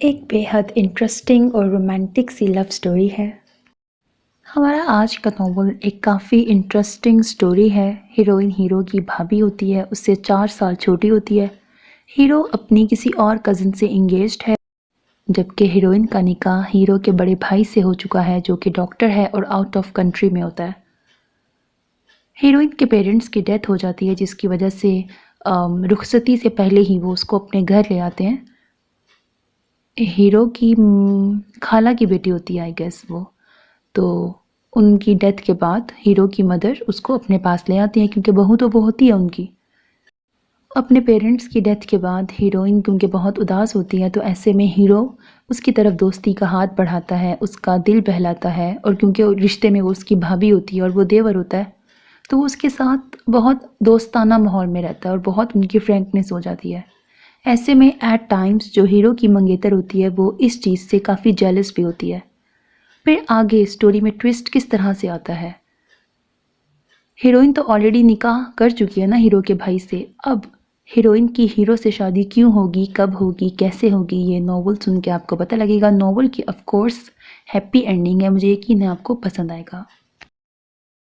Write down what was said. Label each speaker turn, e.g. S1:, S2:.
S1: एक बेहद इंटरेस्टिंग और रोमांटिक सी लव स्टोरी है। हमारा आज का नॉवल एक काफ़ी इंटरेस्टिंग स्टोरी है। हीरोइन हीरो की भाभी होती है, उससे 4 साल छोटी होती है। हीरो अपनी किसी और कज़न से इंगेज्ड है, जबकि हीरोइन का निकाह हीरो के बड़े भाई से हो चुका है, जो कि डॉक्टर है और आउट ऑफ कंट्री में होता है। हीरोइन के पेरेंट्स की डेथ हो जाती है, जिसकी वजह से रुखसती से पहले ही वो उसको अपने घर ले आते हैं। हीरो की खाला की बेटी होती है आई गेस वो। तो उनकी डेथ के बाद हीरो की मदर उसको अपने पास ले आती हैं, क्योंकि बहू तो वो होती है उनकी। अपने पेरेंट्स की डेथ के बाद हीरोइन क्योंकि बहुत उदास होती है, तो ऐसे में हीरो उसकी तरफ दोस्ती का हाथ बढ़ाता है, उसका दिल बहलाता है। और क्योंकि रिश्ते में वो उसकी भाभी होती है और वो देवर होता है, तो वो उसके साथ बहुत दोस्ताना माहौल में रहता है और बहुत उनकी फ्रैंकनेस हो जाती है। ऐसे में एट टाइम्स जो हीरो की मंगेतर होती है वो इस चीज़ से काफ़ी जेलस भी होती है। फिर आगे स्टोरी में ट्विस्ट किस तरह से आता है। हीरोइन तो ऑलरेडी निकाह कर चुकी है ना हीरो के भाई से। अब हीरोइन की हीरो से शादी क्यों होगी, कब होगी, कैसे होगी, ये नॉवल सुन के आपको पता लगेगा। नॉवल की ऑफ कोर्स हैप्पी एंडिंग है, मुझे यकीन है आपको पसंद आएगा।